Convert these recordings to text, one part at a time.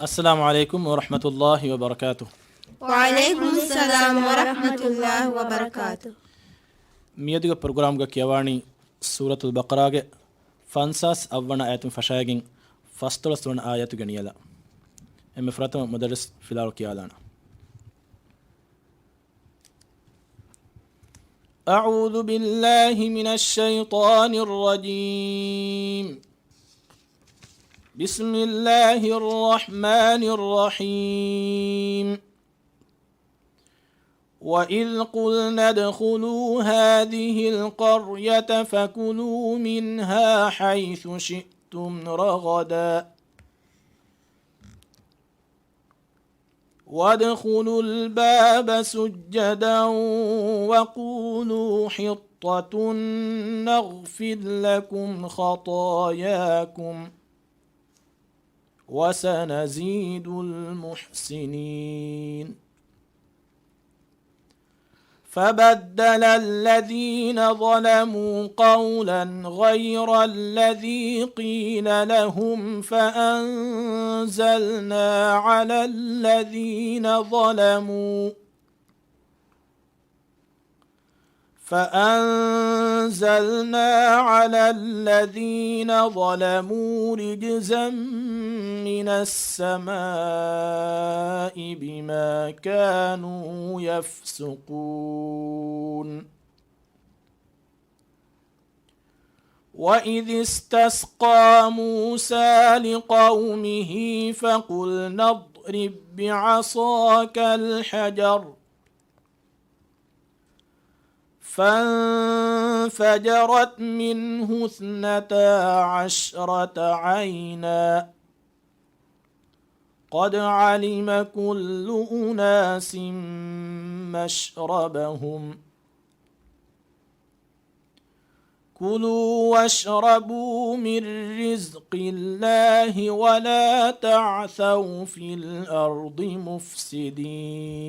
السلام عليكم ورحمة الله وبركاته. وعليكم السلام ورحمة الله وبركاته. ميدغ برنامج كيواني سورة البقرة فانساس أونا آيات فشايغين فاستولسون آيات غنيلا ام فراتم مدرس فيلارو كيالانا. أعوذ بالله من الشيطان الرجيم. بسم الله الرحمن الرحيم. وإذ قلنا ادخلوا هذه القرية فكلوا منها حيث شئتم رغدا وادخلوا الباب سجدا وقولوا حطة نغفر لكم خطاياكم وسنزيد المحسنين. فبدل الذين ظلموا قولا غير الذي قيل لهم فأنزلنا على الذين ظلموا رجزا من السماء بما كانوا يفسقون. وإذ استسقى موسى لقومه فقلنا اضرب بعصاك الحجر فانفجرت منه 12 عينا قد علم كل أناس مشربهم كلوا واشربوا من رزق الله ولا تعثوا في الأرض مفسدين.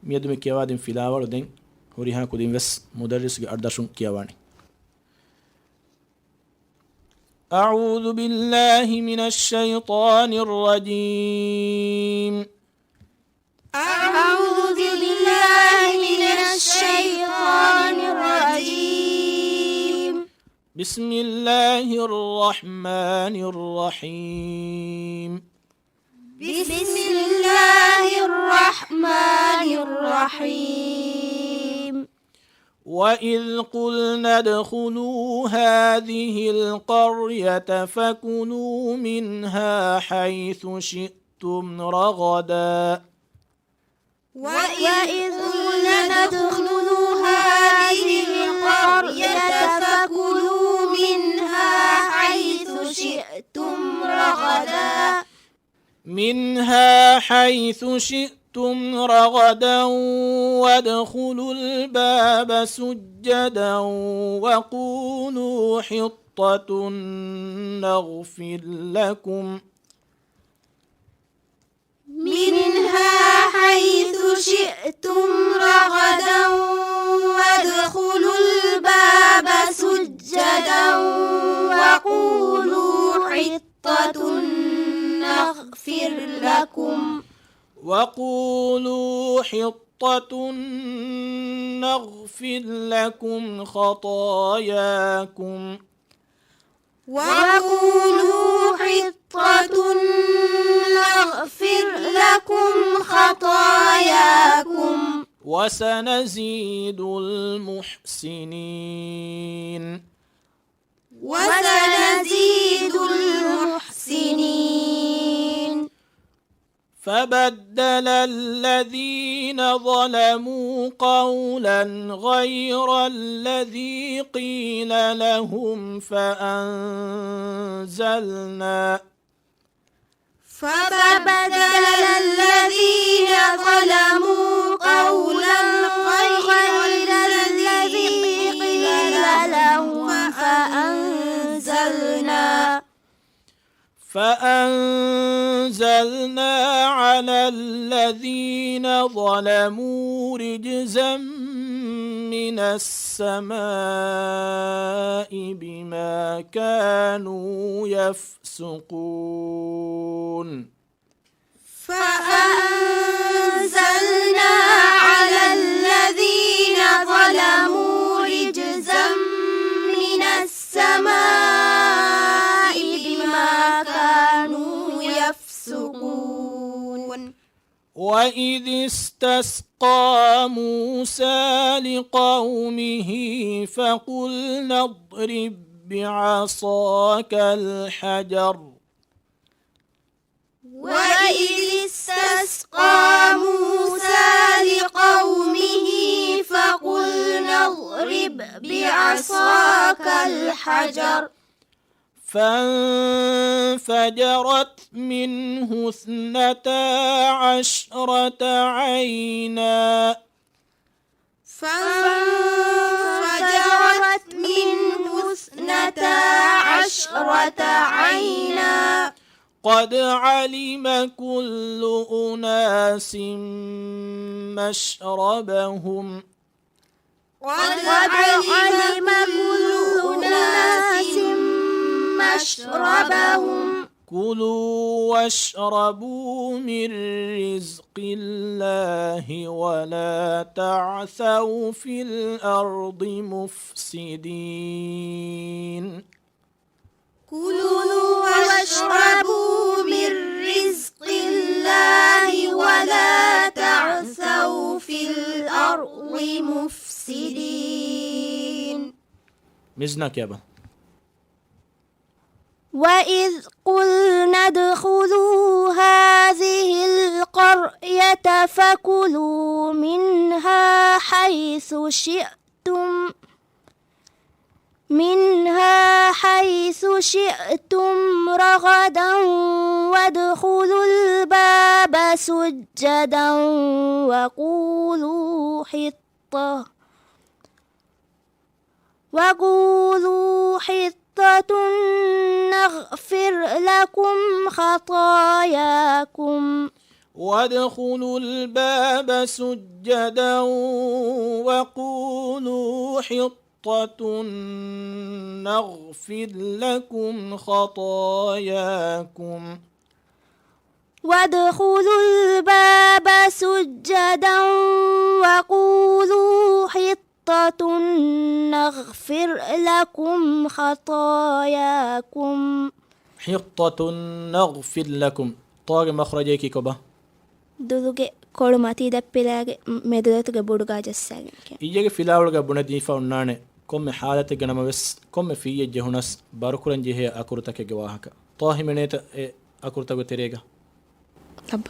ميدم كيوادم في لاور دين هوريها كودين بس مدرس أردشون كيواني. أعوذ بالله من الشيطان الرجيم. أعوذ بالله من الشيطان الرجيم. بسم الله الرحمن الرحيم. بسم الله الرحمن الرحيم. وإذ قلنا ادخلوا هذه القرية فكلوا منها حيث شئتم رغدا وإذ قلنا ادخلوا هذه القرية فكلوا منها حيث شئتم رغدا وادخلوا الباب سجدا وقولوا حطة نغفر لكم منها حيث شئتم رغدا وادخلوا الباب سجدا وقولوا حطة نغفر لكم خطاياكم وسنزيد المحسنين. فبدل الذين ظلموا قولا غير الذي قيل لهم فأنزلنا على الذين ظلموا رجزا من السماء بما كانوا يفسقون فأنزلنا على الذين ظلموا رجزا من السماء بما كانوا يفسقون وإذ استسقى موسى لقومه فقلنا اضرب بعصاك الحجر وإذ استسقى موسى لقومه فقلنا اضرب بعصاك الحجر فانفجرت منه 12 عينا فانفجرت منه 12 عينا قد علم كل أناس مشربهم قد علم كل أناس مشربهم كلوا واشربوا من رزق الله ولا تعثوا في الأرض مفسدين كلوا واشربوا من رزق الله ولا تعثوا في الأرض مفسدين مزناك يابا وإذ قلنا ادخلوا هذه القرية فكلوا منها حيث شئتم رغدا وادخلوا الباب سجدا وقولوا حطة نغفر لكم خطاياكم وادخلوا الباب سجدا وقولوا حطة نغفر لكم خطاياكم وادخلوا الباب سجدا وقولوا حطة نغفر لكم خطاياكم حطة نغفر لكم طاق مخرجيكي كبا ದುದುಗೆ ಕೊಳು ಮತಿ ದಪ್ಪಿಲಾಗೆ ಮೆದುದತುಗೆ ಬುಡುಗಾ ಜಸ್ಸಾಗೆ ಇಯ್ಯಗೆ ಫಿಲಾವಳಗ ಬುಣದೀಫಾ ಉಣ್ಣಾಣೆ ಕೊಮ್ಮೆ ಹಾಲತೆ ಗಣಮವೆಸ್ ಕೊಮ್ಮೆ ಫೀಯ ಜಹುನಸ್ ಬರುಕುರಂ ಜಿಹೆ ಅಕುರುತಕೆಗೆ ವಾಹಕ ತಾಹಿಮೆನೇತ ಎ ಅಕುರುತಗು ತೆರೆಗ ಲಬ್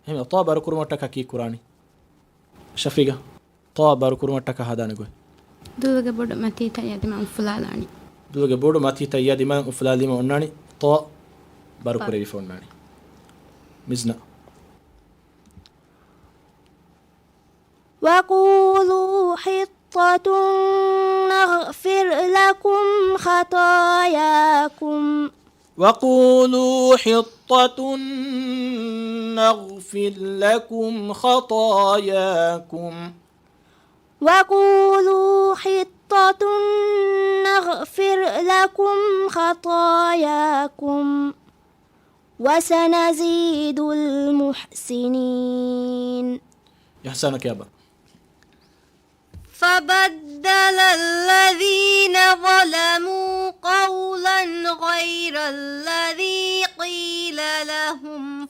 ಹೆಮ ತಾ ಬರುಕುರುಮಟ್ಟಕ ಕೀ ಕುರಾನಿ ಶಫೀಗ ತಾ ಬರುಕುರುಮಟ್ಟಕ ಹದಾನಗು ದುದುಗೆ ಬುಡು ಮತಿ ತಯ್ಯದಿಮ ಉಫುಲಾಲಾಣಿ ದುದುಗೆ ಬುಡು ಮತಿ ತಯ್ಯದಿಮ ಉಫುಲಾಲಿಮ ಉಣ್ಣಾಣಿ ತಾ ಬರುಕುರೆವಿಫಾ ಉಣ್ಣಾಣಿ ಮಿಜ್ನ وقولوا حطة نغفر لكم خطاياكم وقولوا حطة نغفر لكم خطاياكم وقولوا حطة نغفر لكم خطاياكم وسنزيد المحسنين يحسنك يا أبا فبدل الذين ظلموا قولا غير الذي قيل لهم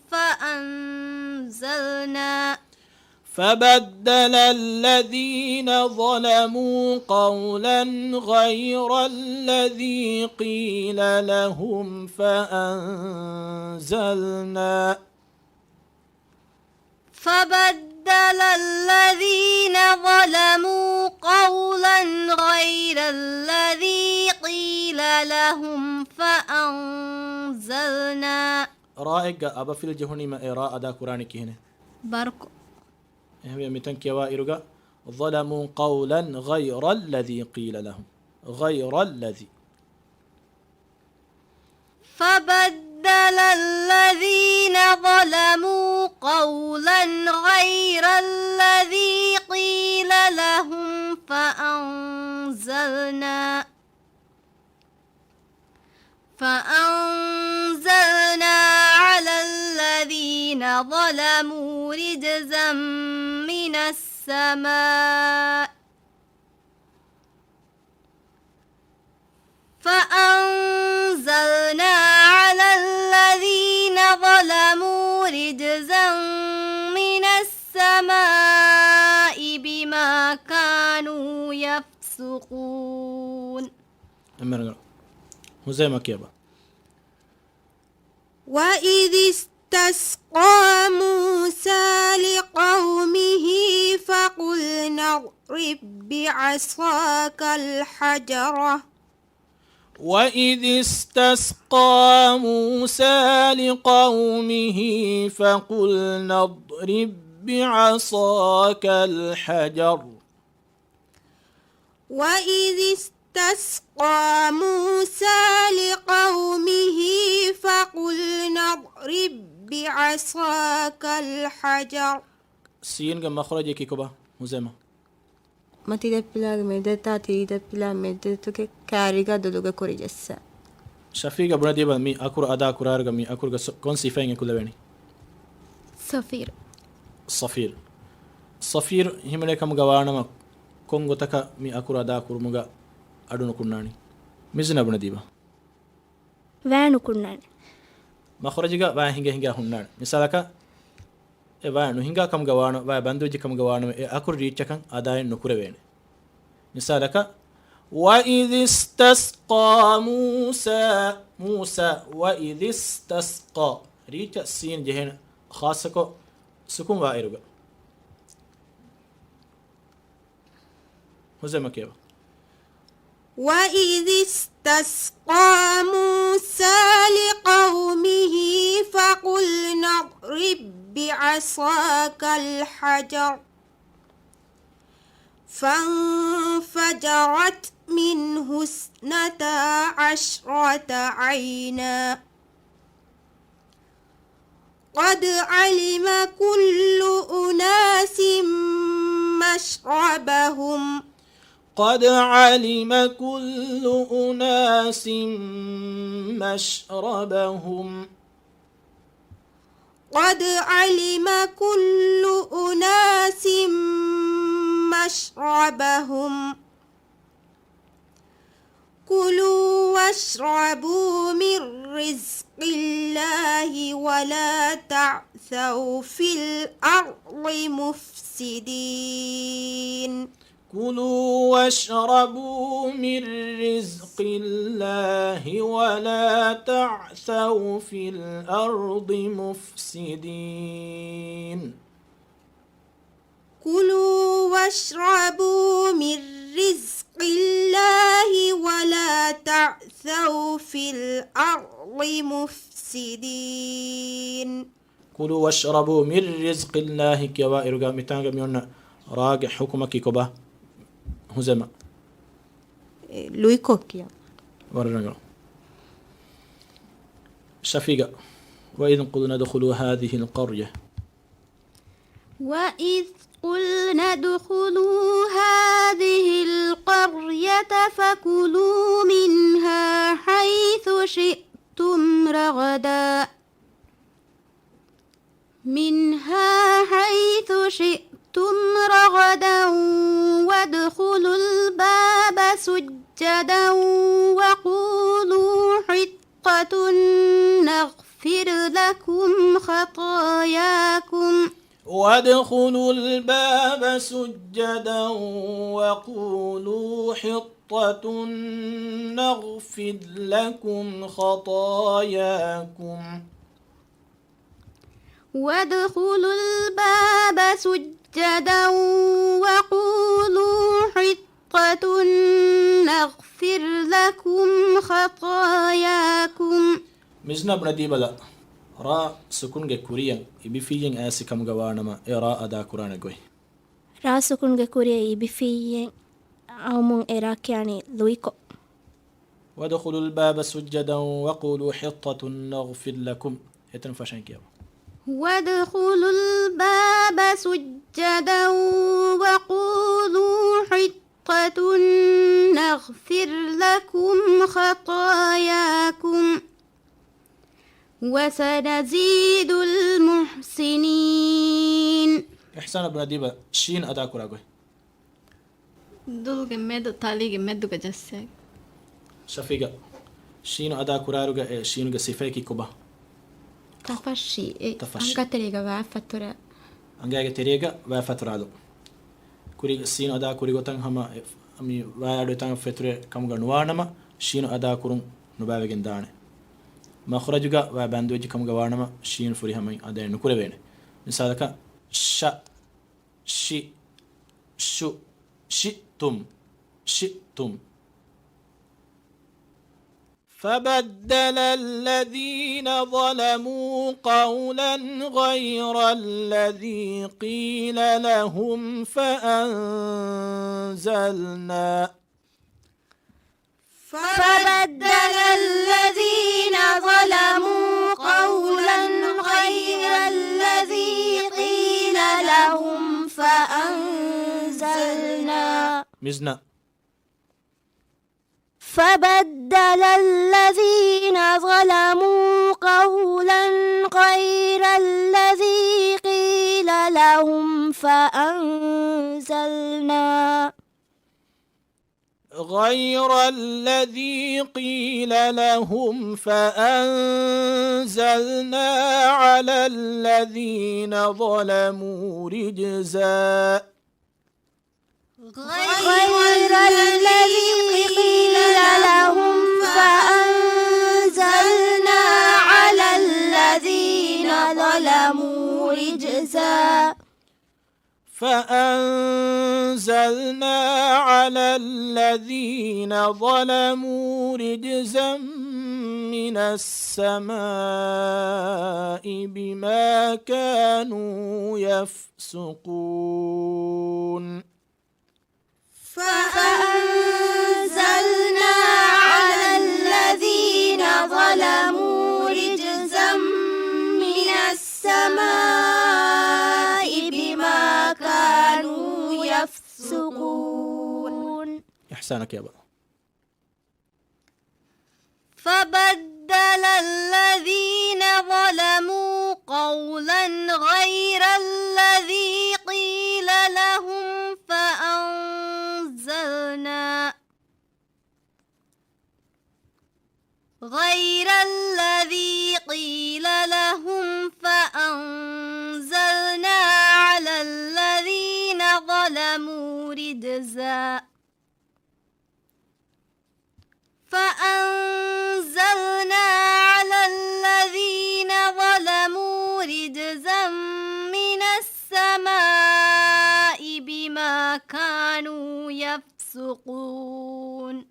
فبدل الذين ظلموا قولا غير الذي قيل لهم فبدل الذين ظلموا قولا غير الذي قيل لهم فأنزلنا رائق أبا في الجهني ما إراء دا قرآن كهنة بركو هي متن كوائرغا ظلموا قولا غير الذي قيل لهم غير الذي فبدل الذين ظلموا قولا غير الذي قيل لهم فأنزلنا على الذين ظلموا رجزا من السماء فأنزلنا على الذين ظلموا رجزا من السماء بما كانوا يفسقون. هزيمة كيبا. وإذ استسقى موسى لقومه فقلنا اضرب بعصاك الحجرة وإذ استسقى موسى لقومه فقلنا اضرب بعصاك الحجر وإذ استسقى موسى لقومه فقلنا اضرب بعصاك الحجر سين مخرج كيكوبا هزيمة متي دبلا ميدتا تي دبلا ميدتك كاريغا دودوغا كوريجسا شفيقة بنديبا مي أكور أدا كورارغا مي أكور كون صفين كل بيني صفير صفير هملكم غوانما كونغو تكا مي أكور أدا كورمغا أدونو كناني ميزنا بنديبا وانو كنان مخرجيغا وا هينگا هونان مثالك e va no hinga kam gawano va banduji kam gawano e akur richakan adayen nokure wene misalaka wa idh istasqa musa wa idh istasqa richa sin jehen khasako sukun wa iruga huzema keba وإذ استسقى موسى لقومه فقلنا اضرب بعصاك الحجر فانفجرت منه 12 عينا قد علم كل أناس مشربهم قد علم كل أناس مشربهم قد علم كل أناس مشربهم كلوا واشربوا من رزق الله ولا تعثوا في الأرض مفسدين كلوا واشربوا من رزق الله ولا تعثوا في الأرض مفسدين كلوا واشربوا من رزق الله ولا تعثوا في الأرض مفسدين كلوا واشربوا من رزق الله كوائر متانغ ميونا راجع حكمك كوبا هزما لوي كوكيا ورنغل شفيقة وإذ قلنا ادخلوا هذه القرية وإذ قلنا ادخلوا هذه القرية فكلوا منها حيث شئتم رغدا وادخلوا الباب سجدا وقولوا حطة نغفر لكم خطاياكم وادخلوا الباب سجدا وقولوا حطة نغفر لكم خطاياكم وادخلوا الباب سجدا وقولوا حطة نغفر لكم خطاياكم مزنا بندي بلا را سكون كوريان يبي فيين آسي كم جوانما إرا أدا كورانا جوي راسكن كوريا بفيين أو من إراك يعني لويكو وادخلوا الباب سجدا وقولوا حطة نغفر لكم يتنفشن كيابا وادخلوا الباب سجدا وقولوا حطة حطة نغفر لكم خطاياكم وسنزيد المحسنين. إحسان ابن أديبة شين أدا كراغوي. دولغ ميدو تاليغ ميدو جسيك شفيقة شين أدا كراغوغا شينوغا صفاكي كوبا تفشي تفشي. أنك تريغا وفترة أنجاغا تريغا وفترادو كوري سين أدا كوريغوتان هما أمي وادو تان فترة كمغا نوانما شين أدا كورون نباوغين داني مخرجوغا وباندوجي كمغا وانما شين فري همي أدا نكوريبيني مثالك شي شو شئتم فبدل الذين ظلموا قولا غير الذي قيل لهم فأنزلنا الذين ظلموا قولا غير الذي قيل لهم فأنزلنا مزنا فبدل الذين ظلموا قولا غير الذي قيل لهم فأنزلنا غير الذي قيل لهم فأنزلنا على الذين ظلموا رجزا غير الذي قيل لهم فأنزلنا على الذين ظلموا رجزا فأنزلنا على الذين ظلموا رجزا من السماء بما كانوا يفسقون فأنزلنا على الذين ظلموا رجزا من السماء بما كانوا يفسقون. إحسانك يا بابا. فبدل الذين ظلموا قولا غير الذي قيل لهم فأنزلنا على الذين ظلموا رجزا من السماء بما كانوا يفسقون.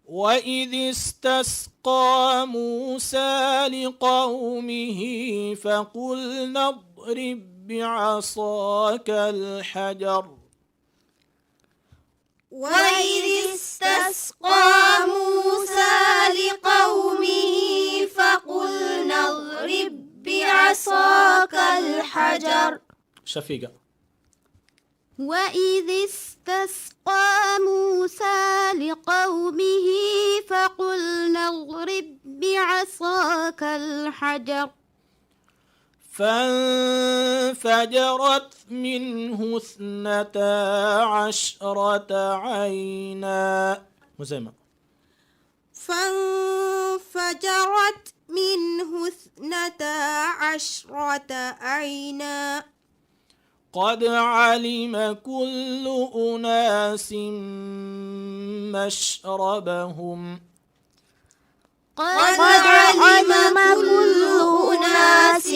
وإذ استسقى موسى لقومه فقلنا اضرب بعصاك الحجر وإذ استسقى موسى لقومه فقلنا اضرب بعصاك الحجر. شفيقة. وإذ استسقى موسى لقومه فقلنا اضرب بعصاك الحجر فانفجرت منه 12 عينا. مزيمة. فانفجرت منه 12 عينا قد علم كل أناس مشربهم قد علم كل أناس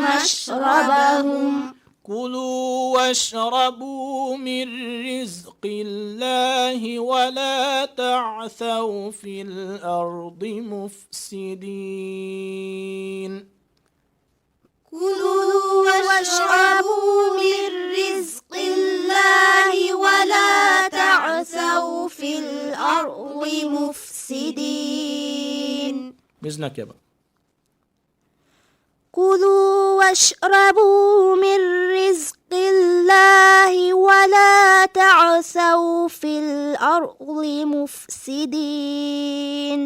مشربهم كلوا واشربوا من رزق الله ولا تعثوا في الأرض مفسدين. كلوا واشربوا من رزق الله ولا تعثوا في الأرض مفسدين. بإذنك يا بابا. كلوا واشربوا من رزق الله ولا تعثوا في الأرض مفسدين.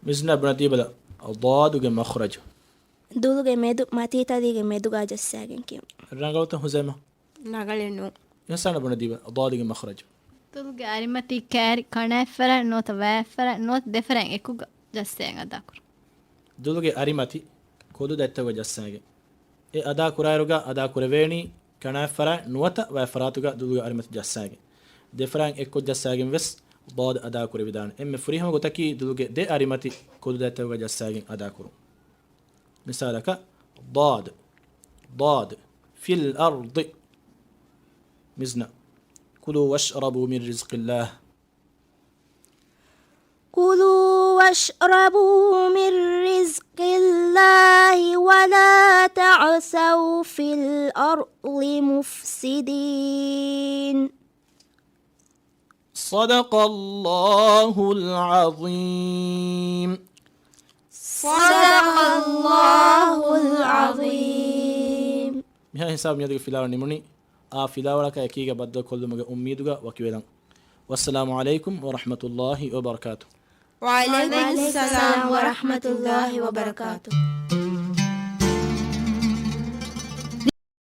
مزنا بنتيبلا الضاد مخرج دولغي ميدو ماتيتا ديغي ميدو جساگن كيم الرنغلوت هزيمة ನಗಳೇನು ينسانا بنتيبلا الضاد مخرج ತುಲ್ಗೆ ಅರಿಮತಿ ಕ್ಯಾರಿ ಕಣೆಫರ ನೋತ ವ್ಯಾಫರ ನೋತ ದೆಫರೆಂ ಎಕುಗ ಜಸ್ಸೆಂ ಅದಾಕುರ දුළුගේ අරිමති කොදු දැත්තව ජස්සාගේ ඒ අදා කුරායරුග අදා කුරවේණි කණාෆර නුවත වෆරාතුග දුළුගේ අරිමති ජස්සාගේ දෙෆරන් එක්ක ජස්සාගෙන් වෙස් බෝද අදා කුර විදාන එම්මෙ ෆුරිහම ගොතකි දුළුගේ දෙ අරිමති කොදු දැත්තව ජස්සාගෙන් අදා කුරු මිසාලක ضاد في الأرض مزنا كلوا واشربوا من رزق الله كلوا واشربوا من رزق الله ولا تعثوا في الأرض مفسدين. صدق الله العظيم. صدق الله العظيم. මිහා හිසාබ නියදක ෆිලාව නිමුනි ආ ෆිලාවලක එකීග බද්ද කොල්ලුමගේ උම්මීදුග වකිවෙලන් වස්සලාමු අලයිකුම් වරහ්මතුල්ලාහි වබරකාතුහ්. وعليكم السلام ورحمة الله وبركاته.